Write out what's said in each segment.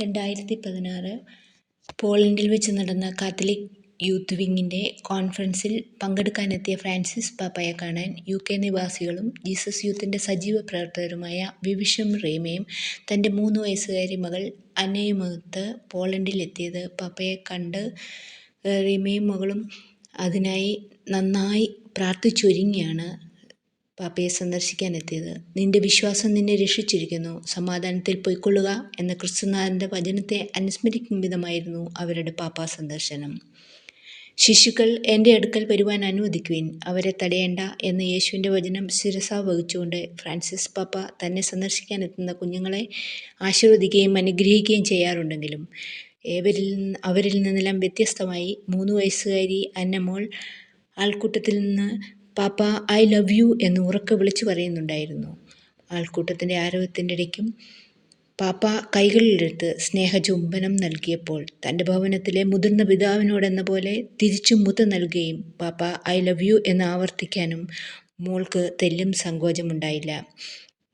2016 പോളണ്ടിൽ വെച്ച് നടന്ന Catholic youth വിങ്ങിൻ്റെ കോൺഫറൻസിൽ പങ്കെടുക്കാനെത്തിയ ഫ്രാൻസിസ് പാപ്പയെ കാണാൻ UK നിവാസികളും ജീസസ് യൂത്തിൻ്റെ സജീവ പ്രവർത്തകരുമായ വിവിഷും റീമയും തൻ്റെ 3 വയസ്സുകാരി മകൾ അന്നയുമൊത്ത് പോളണ്ടിലെത്തിയത്. പാപ്പയെ കണ്ട് റീമയും മകളും അതിനായി നന്നായി പ്രാർത്ഥിച്ചൊരുങ്ങിയാണ് പാപ്പയെ സന്ദർശിക്കാനെത്തിയത്. നിന്റെ വിശ്വാസം നിന്നെ രക്ഷിച്ചിരിക്കുന്നു, സമാധാനത്തിൽ പൊയ്ക്കൊള്ളുക എന്ന ക്രിസ്തുനാഥൻ്റെ വചനത്തെ അനുസ്മരിക്കും വിധമായിരുന്നു അവരുടെ പാപ്പാ സന്ദർശനം. ശിശുക്കൾ എൻ്റെ അടുക്കൽ വരുവാൻ അനുവദിക്കുവിൻ, അവരെ തടയേണ്ട എന്ന യേശുവിൻ്റെ വചനം ശിരസാ വഹിച്ചുകൊണ്ട് ഫ്രാൻസിസ് പാപ്പ തന്നെ സന്ദർശിക്കാനെത്തുന്ന കുഞ്ഞുങ്ങളെ ആശീർവദിക്കുകയും അനുഗ്രഹിക്കുകയും ചെയ്യാറുണ്ടെങ്കിലും അവരിൽ നിന്നെല്ലാം വ്യത്യസ്തമായി 3 വയസ്സുകാരി അന്നമോൾ ആൾക്കൂട്ടത്തിൽ നിന്ന് പാപ്പ ഐ ലവ് യു എന്ന് ഉറക്കെ വിളിച്ചു പറയുന്നുണ്ടായിരുന്നു. ആൾക്കൂട്ടത്തിൻ്റെ ആരവത്തിൻ്റെ ഇടയ്ക്കും പാപ്പ കൈകളിലെടുത്ത് സ്നേഹചുംബനം നൽകിയപ്പോൾ തൻ്റെ ഭവനത്തിലെ മുതിർന്ന പിതാവിനോടെന്ന പോലെ തിരിച്ചും മുത്തം നൽകുകയും പാപ്പ ഐ ലവ് യു എന്ന് ആവർത്തിക്കാനും മോൾക്ക് തെല്ലും സങ്കോചമുണ്ടായില്ല.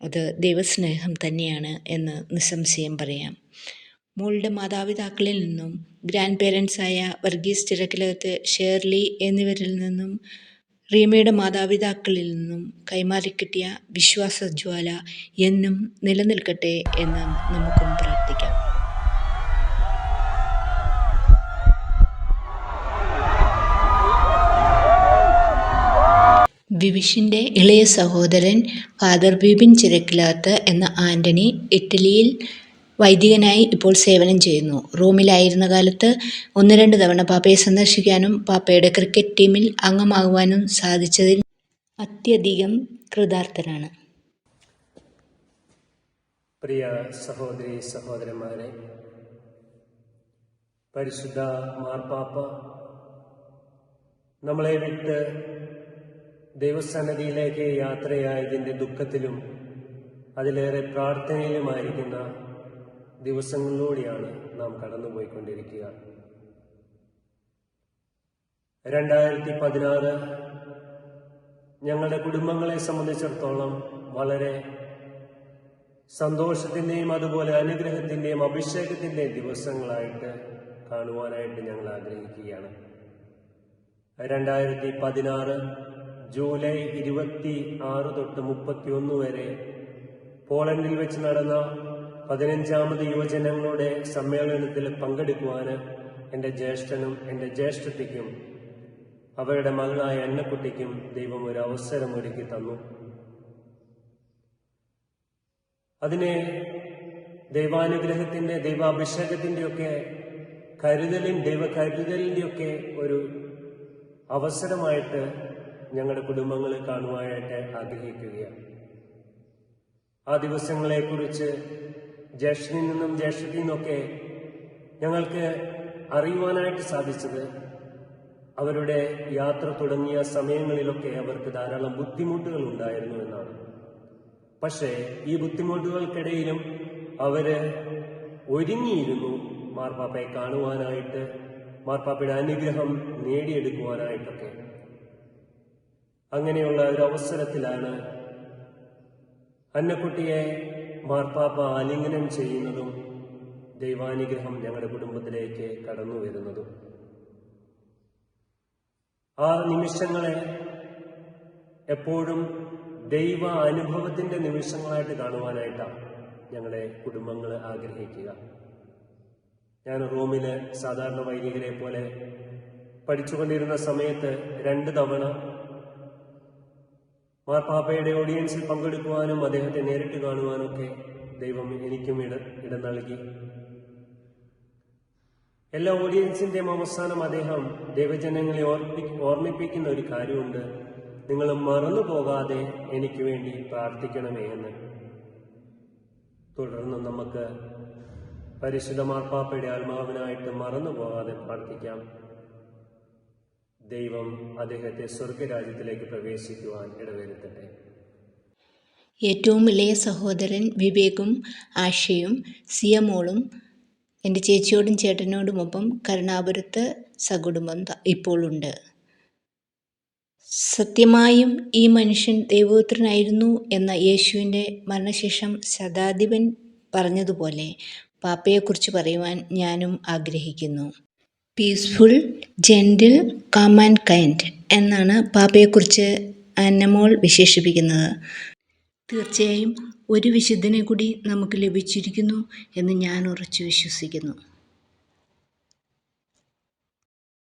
അത് ദൈവസ്നേഹം തന്നെയാണ് എന്ന് നിസ്സംശയം പറയാം. മോളുടെ മാതാപിതാക്കളിൽ നിന്നും ഗ്രാൻഡ് പേരൻസായ വർഗീസ് ചിറക്കലകത്ത്, ഷേർലി എന്നിവരിൽ നിന്നും റീമയുടെ മാതാപിതാക്കളിൽ നിന്നും കൈമാറിക്കിട്ടിയ വിശ്വാസജ്വാല എന്നും നിലനിൽക്കട്ടെ എന്ന് നമുക്കും പ്രാർത്ഥിക്കാം. വിവിഷിൻ്റെ ഇളയ സഹോദരൻ ഫാദർ ബിബിൻ ചിറക്കലകത്ത് എന്ന ആൻ്റണി ഇറ്റലിയിൽ വൈദികനായി ഇപ്പോൾ സേവനം ചെയ്യുന്നു. റോമിലായിരുന്ന കാലത്ത് 1-2 തവണ പാപ്പയെ സന്ദർശിക്കാനും പാപ്പയുടെ ക്രിക്കറ്റ് ടീമിൽ അംഗമാകുവാനും സാധിച്ചതിൽ അത്യധികം കൃതാർത്ഥനാണ്. പ്രിയ സഹോദരി സഹോദരന്മാരെ, പരിശുദ്ധ മാർപ്പാപ്പ നമ്മളെ വിട്ട് ദൈവസന്നിധിയിലേക്ക് യാത്രയായതിൻ്റെ ദുഃഖത്തിലും അതിലേറെ പ്രാർത്ഥനയിലുമായിരിക്കുന്ന ദിവസങ്ങളിലൂടെയാണ് നാം കടന്നുപോയിക്കൊണ്ടിരിക്കുക. 2016 ഞങ്ങളുടെ കുടുംബങ്ങളെ സംബന്ധിച്ചിടത്തോളം വളരെ സന്തോഷത്തിൻ്റെയും അതുപോലെ അനുഗ്രഹത്തിൻ്റെയും അഭിഷേകത്തിൻ്റെയും ദിവസങ്ങളായിട്ട് കാണുവാനായിട്ട് ഞങ്ങൾ ആഗ്രഹിക്കുകയാണ്. 2016 ജൂലൈ 26 തൊട്ട് 31 വരെ പോളണ്ടിൽ വെച്ച് നടന്ന 15ാമത് യുവജനങ്ങളുടെ സമ്മേളനത്തിൽ പങ്കെടുക്കുവാൻ എൻ്റെ ജ്യേഷ്ഠനും എൻ്റെ ജ്യേഷ്ഠത്തിക്കും അവരുടെ മകളായ അന്നക്കുട്ടിക്കും ദൈവം ഒരു അവസരം ഒരുക്കി തന്നു. അതിനെ ദൈവാനുഗ്രഹത്തിൻ്റെ ദൈവാഭിഷേകത്തിൻ്റെയൊക്കെ ദൈവകരുതലിൻ്റെയൊക്കെ ഒരു അവസരമായിട്ട് ഞങ്ങളുടെ കുടുംബങ്ങൾ കാണുവാനായിട്ട് ആഗ്രഹിക്കുകയാണ്. ആ ദിവസങ്ങളെക്കുറിച്ച് ജ്യേഷ്ഠനിൽ നിന്നും ജ്യേഷ്ഠത്തിൽ നിന്നൊക്കെ ഞങ്ങൾക്ക് അറിയുവാനായിട്ട് സാധിച്ചത് അവരുടെ യാത്ര തുടങ്ങിയ സമയങ്ങളിലൊക്കെ അവർക്ക് ധാരാളം ബുദ്ധിമുട്ടുകൾ ഉണ്ടായിരുന്നു എന്നാണ്. പക്ഷേ ഈ ബുദ്ധിമുട്ടുകൾക്കിടയിലും അവര് ഒരുങ്ങിയിരുന്നു മാർപ്പാപ്പയെ കാണുവാനായിട്ട്, മാർപ്പാപ്പയുടെ അനുഗ്രഹം നേടിയെടുക്കുവാനായിട്ടൊക്കെ. അങ്ങനെയുള്ള ഒരു അവസരത്തിലാണ് അന്നക്കുട്ടിയെ മാർപ്പാപ്പ ആലിംഗനം ചെയ്യുന്നതും ദൈവാനുഗ്രഹം ഞങ്ങളുടെ കുടുംബത്തിലേക്ക് കടന്നു വരുന്നതും. ആ നിമിഷങ്ങളെ എപ്പോഴും ദൈവ അനുഭവത്തിൻ്റെ നിമിഷങ്ങളായിട്ട് കാണുവാനായിട്ടാണ് ഞങ്ങളുടെ കുടുംബങ്ങൾ ആഗ്രഹിക്കുക. ഞാൻ റോമിൽ സാധാരണ വൈദികരെ പോലെ പഠിച്ചുകൊണ്ടിരുന്ന സമയത്ത് 2 തവണ മാർപ്പാപ്പയുടെ ഓഡിയൻസിൽ പങ്കെടുക്കുവാനും അദ്ദേഹത്തെ നേരിട്ട് കാണുവാനൊക്കെ ദൈവം എനിക്കും ഇട നൽകി. എല്ലാ ഓഡിയൻസിന്റെയും അവസാനം അദ്ദേഹം ദൈവജനങ്ങളെ ഓർമ്മിപ്പിക്കുന്ന ഒരു കാര്യമുണ്ട്: നിങ്ങൾ മറന്നു പോകാതെ എനിക്ക് വേണ്ടി പ്രാർത്ഥിക്കണമേ എന്ന്. തുടർന്ന് നമുക്ക് പരിശുദ്ധ മാർപ്പാപ്പയുടെ ആത്മാവിനായിട്ട് മറന്നു പോകാതെ പ്രാർത്ഥിക്കാം. ദൈവം അദ്ദേഹത്തെ സ്വർഗരാജ്യത്തിലേക്ക് പ്രവേശിക്കുവാൻ ഇടവരുത്തട്ടെ. ഏറ്റവും ഇളയ സഹോദരൻ വിവേകും ആഷയും സിയമോളും എൻ്റെ ചേച്ചിയോടും ചേട്ടനോടുമൊപ്പം കരുണാപുരത്ത് സകുടുംബം ഇപ്പോൾ ഉണ്ട്. സത്യമായും ഈ മനുഷ്യൻ ദൈവപുത്രനായിരുന്നു എന്ന യേശുവിൻ്റെ മരണശേഷം ശതാധിപൻ പറഞ്ഞതുപോലെ പാപ്പയെക്കുറിച്ച് പറയുവാൻ ഞാനും ആഗ്രഹിക്കുന്നു. Peaceful, gentle, calm and kind എന്നാണ് പാപ്പയെക്കുറിച്ച് അന്നമോൾ വിശേഷിപ്പിക്കുന്നത്. തീർച്ചയായും ഒരു വിശുദ്ധനെ കൂടി നമുക്ക് ലഭിച്ചിരിക്കുന്നു എന്ന് ഞാൻ ഉറച്ചു വിശ്വസിക്കുന്നു.